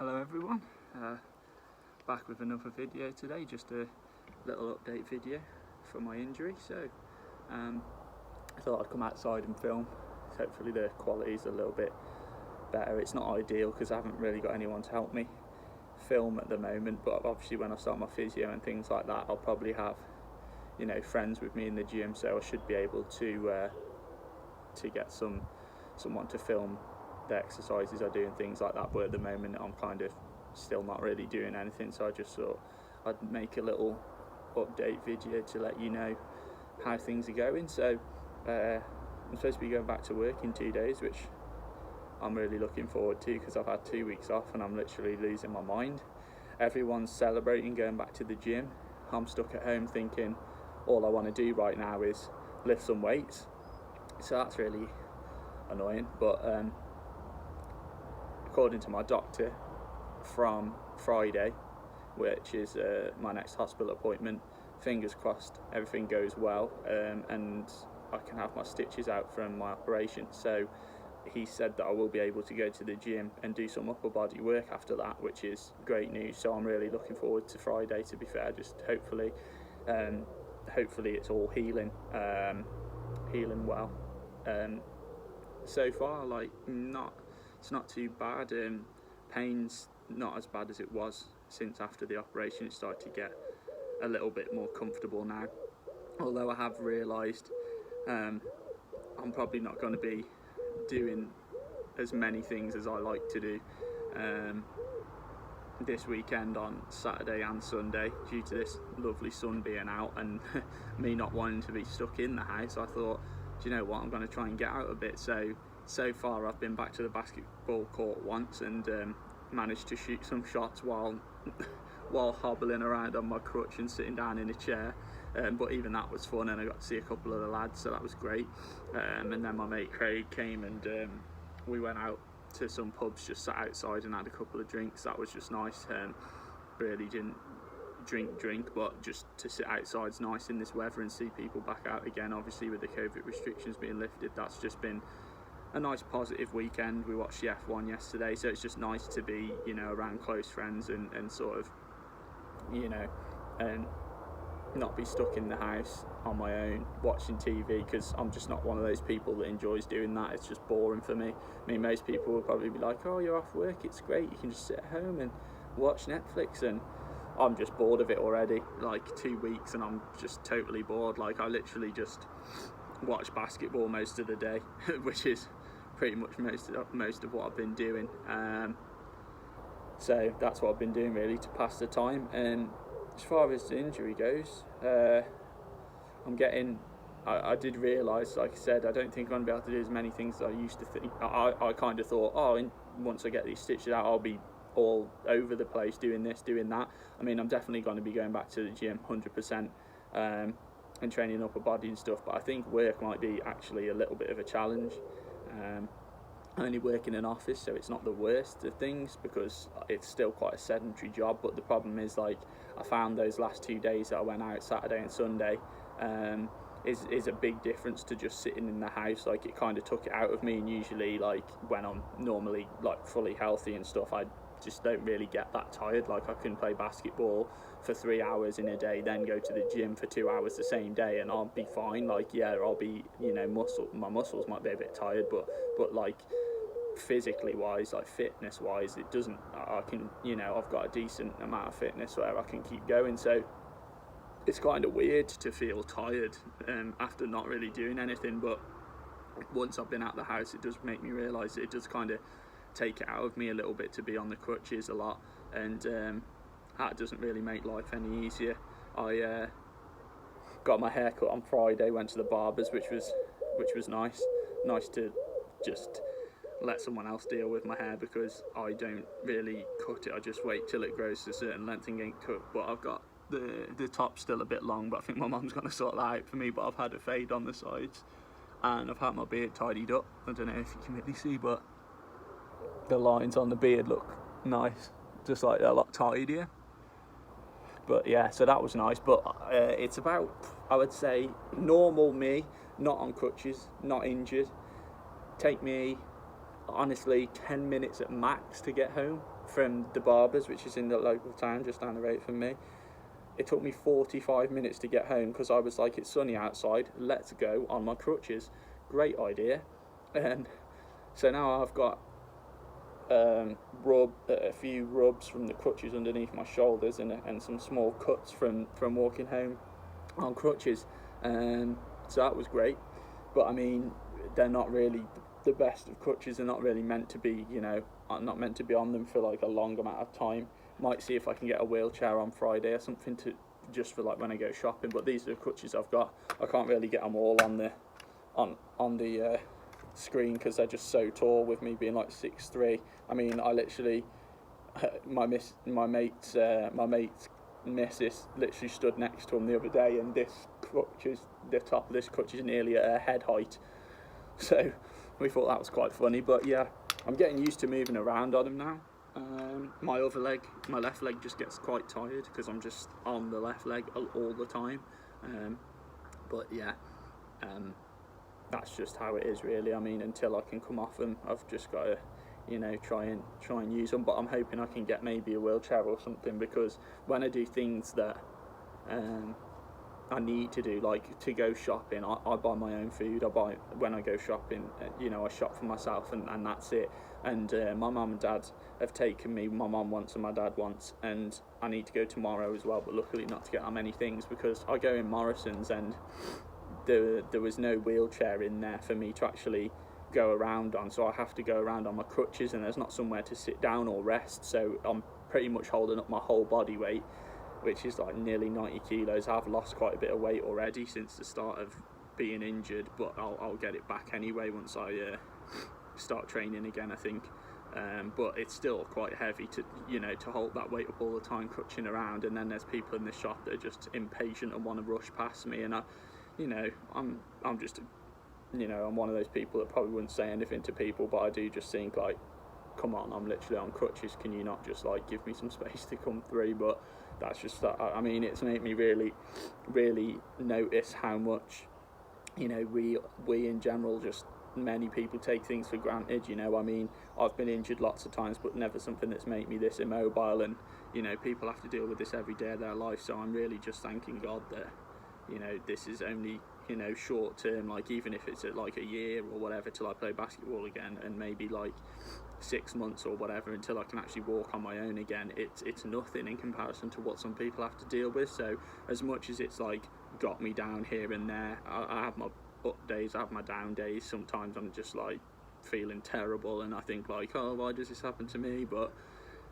Hello everyone, back with another video today, just a little update video for my injury. So I thought I'd come outside and film. Hopefully the quality's a little bit better. It's not ideal because I haven't really got anyone to help me film at the moment, but obviously when I start my physio and things like that, I'll probably have friends with me in the gym, so I should be able to get someone to film the exercises I do and things like that. But at the moment I'm kind of still not really doing anything, so I just thought I'd make a little update video to let you know how things are going. So I'm supposed to be going back to work in 2 days, which I'm really looking forward to because I've had 2 weeks off and I'm literally losing my mind. Everyone's celebrating going back to the gym. I'm stuck at home thinking all I want to do right now is lift some weights, so that's really annoying. But according to my doctor, from Friday, which is my next hospital appointment, fingers crossed everything goes well, and I can have my stitches out from my operation. So he said that I will be able to go to the gym and do some upper body work after that, which is great news. So I'm really looking forward to Friday, to be fair. Just hopefully it's all healing well. So far, it's not too bad. Pain's not as bad as it was since after the operation. It started to get a little bit more comfortable now, although I have realised I'm probably not going to be doing as many things as I like to do this weekend on Saturday and Sunday due to this lovely sun being out and me not wanting to be stuck in the house. I thought, do you know what, I'm going to try and get out a bit. So far I've been back to the basketball court once and managed to shoot some shots while hobbling around on my crutch and sitting down in a chair, but even that was fun, and I got to see a couple of the lads, so that was great. And then my mate Craig came and we went out to some pubs, just sat outside and had a couple of drinks. That was just nice. Really didn't drink, but just to sit outside's nice in this weather and see people back out again. Obviously with the COVID restrictions being lifted, that's just been a nice positive weekend. We watched the F1 yesterday, so it's just nice to be around close friends and sort of and not be stuck in the house on my own watching TV, because I'm just not one of those people that enjoys doing that. It's just boring for me. I mean, most people will probably be like, oh, you're off work, it's great, you can just sit at home and watch Netflix, and I'm just bored of it already. Like 2 weeks and I'm just totally bored. Like I literally just watch basketball most of the day which is pretty much most of what I've been doing. So that's what I've been doing really to pass the time. And as far as the injury goes, I did realise, like I said, I don't think I'm going to be able to do as many things as I used to think. I kind of thought, once I get these stitches out, I'll be all over the place doing this, doing that. I mean, I'm definitely going to be going back to the gym 100%, and training upper body and stuff, but I think work might be actually a little bit of a challenge. I only work in an office, so it's not the worst of things because it's still quite a sedentary job. But the problem is, like, I found those last 2 days that I went out, Saturday and Sunday, is a big difference to just sitting in the house. Like, it kind of took it out of me, and usually, like, when I'm normally like fully healthy and stuff, I just don't really get that tired. Like, I can play basketball for 3 hours in a day, then go to the gym for 2 hours the same day, and I'll be fine. Like, yeah, I'll be, my muscles might be a bit tired, but like physically wise, like fitness wise, it doesn't. I can, I've got a decent amount of fitness where I can keep going. So it's kind of weird to feel tired after not really doing anything, but once I've been out the house, it does make me realise that it does kind of take it out of me a little bit to be on the crutches a lot, and that doesn't really make life any easier. I got my hair cut on Friday, went to the barbers, which was nice to just let someone else deal with my hair, because I don't really cut it. I just wait till it grows to a certain length and get cut. But I've got the top still a bit long, but I think my mum's going to sort that out for me. But I've had a fade on the sides and I've had my beard tidied up. I don't know if you can really see, but the lines on the beard look nice, just like they're a lot tidier. But yeah, so that was nice. But it's about, I would say, normal me, not on crutches, not injured. Take me honestly 10 minutes at max to get home from the Barbers, which is in the local town just down the road from me. It took me 45 minutes to get home because I was like, it's sunny outside, let's go on my crutches. Great idea. And so now I've got a few rubs from the crutches underneath my shoulders, and some small cuts from walking home on crutches. So that was great. But I mean, they're not really the best of crutches. They're not really meant to be, I'm not meant to be on them for like a long amount of time. Might see if I can get a wheelchair on Friday or something to just for like when I go shopping. But these are the crutches I've got. I can't really get them all on the screen because they're just so tall. With me being like 6'3", I mean, I literally my mate's missus literally stood next to him the other day, and the top of this crutch is nearly at her head height. So we thought that was quite funny. But yeah, I'm getting used to moving around on them now. My left leg just gets quite tired because I'm just on the left leg all the time. But yeah, that's just how it is really. I mean, until I can come off them, I've just got to, try and use them. But I'm hoping I can get maybe a wheelchair or something, because when I do things that I need to do, like to go shopping, I buy my own food. When I go shopping, I shop for myself, and that's it. And my mum and dad have taken me, my mum once and my dad once, and I need to go tomorrow as well, but luckily not to get that many things, because I go in Morrison's and there was no wheelchair in there for me to actually go around on, so I have to go around on my crutches, and there's not somewhere to sit down or rest, so I'm pretty much holding up my whole body weight, which is like nearly 90 kilos. I've lost quite a bit of weight already since the start of being injured, but I'll get it back anyway once I start training again, I think. But it's still quite heavy to hold that weight up all the time, crutching around. And then there's people in the shop that are just impatient and want to rush past me, and I'm just I'm one of those people that probably wouldn't say anything to people, but I do just think like, come on, I'm literally on crutches, can you not just like give me some space to come through? But that's just that. I mean, it's made me really notice how much we in general, just many people take things for granted. I mean, I've been injured lots of times, but never something that's made me this immobile, and people have to deal with this every day of their life. So I'm really just thanking God that this is only short term, like even if it's like a year or whatever till I play basketball again, and maybe like 6 months or whatever until I can actually walk on my own again. It's nothing in comparison to what some people have to deal with. So as much as it's like got me down here and there, I have my up days, I have my down days. Sometimes I'm just like feeling terrible, and I think like, oh, why does this happen to me? But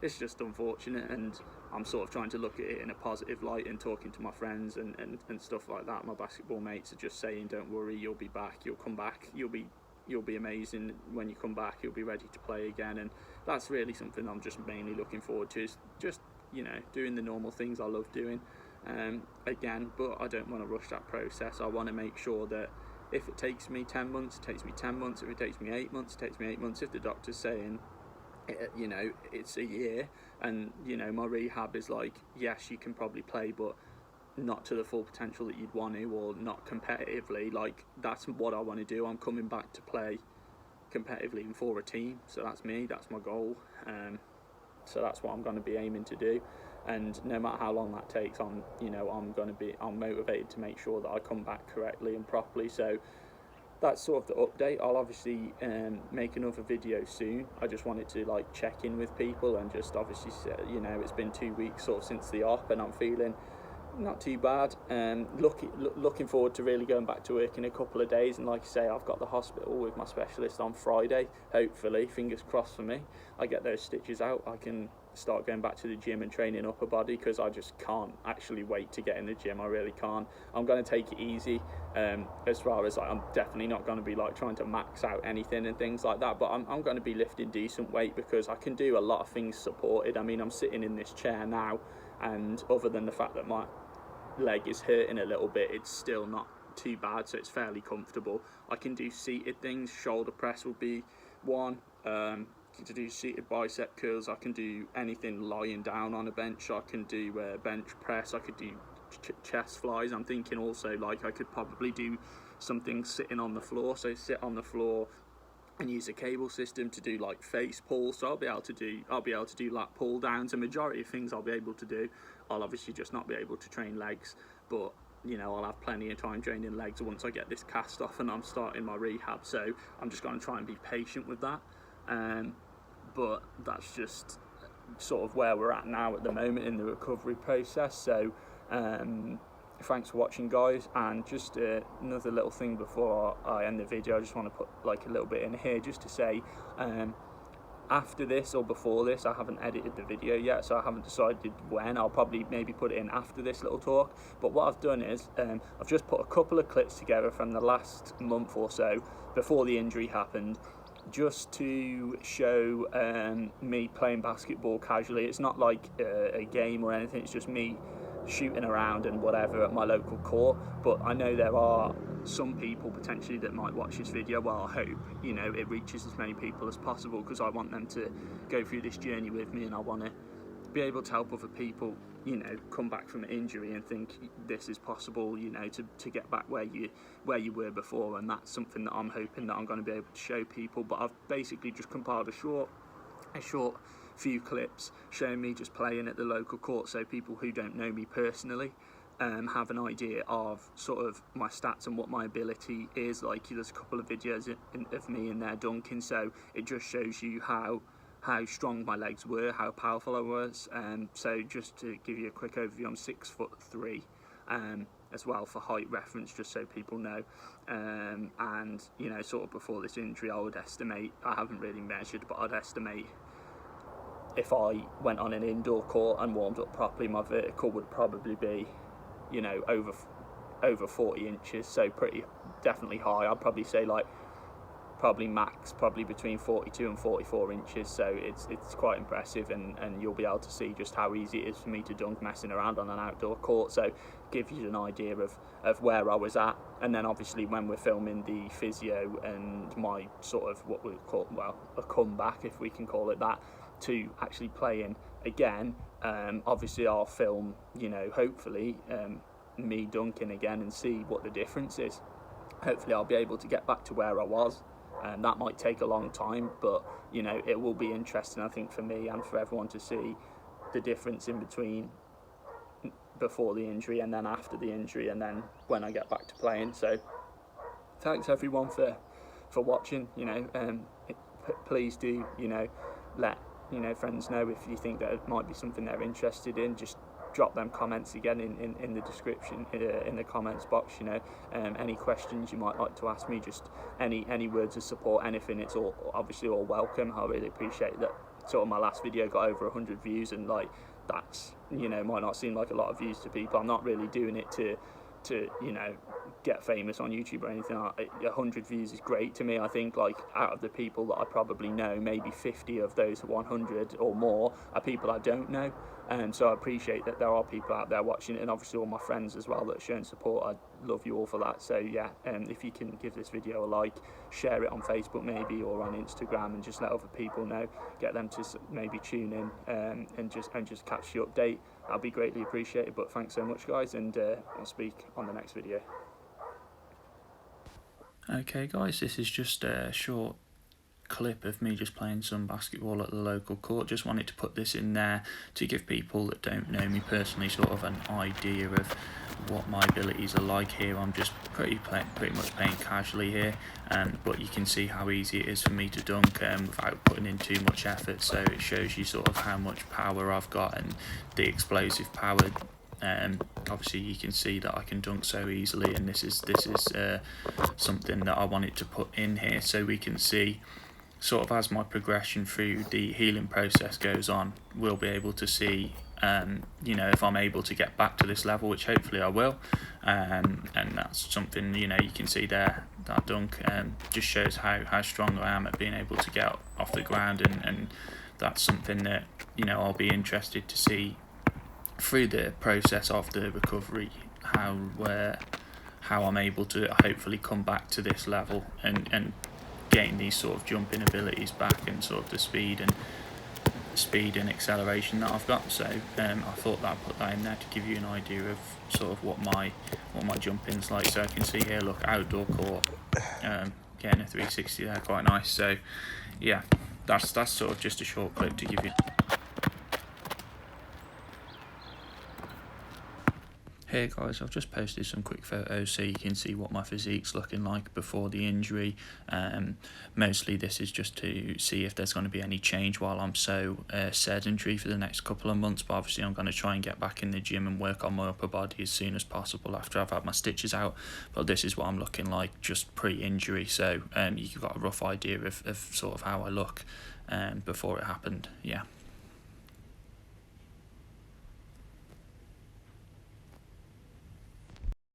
it's just unfortunate, and I'm sort of trying to look at it in a positive light, and talking to my friends and stuff like that. My basketball mates are just saying, don't worry, you'll be back, you'll come back, you'll be amazing when you come back, you'll be ready to play again. And that's really something I'm just mainly looking forward to, is just doing the normal things I love doing again. But I don't want to rush that process. I want to make sure that if it takes me 10 months, it takes me 10 months. If it takes me 8 months, it takes me 8 months. If the doctor's saying it's a year, and my rehab is like, yes, you can probably play, but not to the full potential that you'd want to, or not competitively, like that's what I want to do. I'm coming back to play competitively and for a team, so that's me, that's my goal. So that's what I'm going to be aiming to do, and no matter how long that takes, I'm motivated to make sure that I come back correctly and properly. So that's sort of the update. I'll obviously make another video soon. I just wanted to like check in with people, and just obviously it's been 2 weeks sort of since the op, and I'm feeling not too bad. Looking forward to really going back to work in a couple of days. And like I say, I've got the hospital with my specialist on Friday. Hopefully, fingers crossed for me, I get those stitches out, I can start going back to the gym and training upper body, because I just can't actually wait to get in the gym. I really can't. I'm going to take it easy, as far as like, I'm definitely not going to be like trying to max out anything and things like that, but I'm going to be lifting decent weight, because I can do a lot of things supported. I mean, I'm sitting in this chair now, and other than the fact that my leg is hurting a little bit, it's still not too bad, so it's fairly comfortable. I can do seated things. Shoulder press will be one. To do seated bicep curls, I can do anything lying down on a bench. I can do bench press, I could do chest flies. I'm thinking also like I could probably do something sitting on the floor, so sit on the floor and use a cable system to do like face pull, so I'll be able to do lat pull downs. A majority of things I'll be able to do. I'll obviously just not be able to train legs, but you know, I'll have plenty of time training legs once I get this cast off and I'm starting my rehab, so I'm just going to try and be patient with that. But that's just sort of where we're at now at the moment in the recovery process. So thanks for watching, guys, and just another little thing before I end the video, I just want to put like a little bit in here just to say, after this or before this, I haven't edited the video yet, so I haven't decided when. I'll probably maybe put it in after this little talk, but what I've done is I've just put a couple of clips together from the last month or so before the injury happened, just to show me playing basketball casually. It's not like a game or anything, it's just me shooting around and whatever at my local court. But I know there are some people potentially that might watch this video. Well, I hope, you know, it reaches as many people as possible, because I want them to go through this journey with me, and I want to be able to help other people, you know, come back from an injury and think this is possible, you know, to get back where you were before. And that's something that I'm hoping that I'm going to be able to show people. But I've basically just compiled a short few clips showing me just playing at the local court, so people who don't know me personally have an idea of sort of my stats and what my ability is. Like, there's a couple of videos of me in there dunking, so it just shows you how strong my legs were, how powerful I was. So just to give you a quick overview, I'm 6'3", as well for height reference, just so people know. And you know, sort of before this injury, I would estimate, I haven't really measured, but I'd estimate if I went on an indoor court and warmed up properly, my vertical would probably be, you know, over 40 inches, so pretty definitely high. I'd probably say like probably max, probably between 42 and 44 inches, so it's quite impressive, and you'll be able to see just how easy it is for me to dunk messing around on an outdoor court. So give you an idea of where I was at. And then obviously when we're filming the physio and my sort of what we call, well, a comeback, if we can call it that, to actually playing again, obviously I'll film, you know, hopefully me dunking again and see what the difference is. Hopefully I'll be able to get back to where I was, and that might take a long time, but you know, it will be interesting, I think, for me and for everyone to see the difference in between before the injury and then after the injury, and then when I get back to playing. So thanks everyone for watching. You know, please do, you know, let, you know, friends know if you think that it might be something they're interested in. Just drop them comments again in the description, in the comments box, you know. Any questions you might like to ask me, just any words of support, anything, it's all obviously all welcome. I really appreciate that. Sort of my last video got over 100 views, and like, that's, you know, might not seem like a lot of views to people. I'm not really doing it to you know, get famous on YouTube or anything. 100 views is great to me. I think, like, out of the people that I probably know, maybe 50 of those 100 or more are people I don't know. So I appreciate that there are people out there watching it, and obviously all my friends as well that are showing support. I love you all for that. So yeah, if you can give this video a like, share it on Facebook maybe, or on Instagram, and just let other people know, get them to maybe tune in, and just catch the update. I'll be greatly appreciated. But thanks so much, guys, and I'll speak on the next video. Okay guys, this is just a short clip of me just playing some basketball at the local court. Just wanted to put this in there to give people that don't know me personally sort of an idea of what my abilities are like here. I'm just pretty much playing casually here, but you can see how easy it is for me to dunk without putting in too much effort. So it shows you sort of how much power I've got and the explosive power. Obviously you can see that I can dunk so easily, and this is something that I wanted to put in here so we can see sort of as my progression through the healing process goes on, we'll be able to see you know, if I'm able to get back to this level, which hopefully I will, and that's something, you know, you can see there, that dunk just shows how strong I am at being able to get off the ground, and that's something that, you know, I'll be interested to see through the process of the recovery, how I'm able to hopefully come back to this level and gain these sort of jumping abilities back, and sort of the speed and acceleration that I've got. So I thought that I'd put that in there to give you an idea of sort of what my jumping's like. So I can see here, look, outdoor court, getting a 360 there, quite nice. So yeah, that's sort of just a short clip to give you. Hey guys, I've just posted some quick photos so you can see what my physique's looking like before the injury. Mostly this is just to see if there's going to be any change while I'm so sedentary for the next couple of months, but obviously I'm going to try and get back in the gym and work on my upper body as soon as possible after I've had my stitches out. But this is what I'm looking like just pre-injury, so you've got a rough idea of sort of how I look before it happened. Yeah.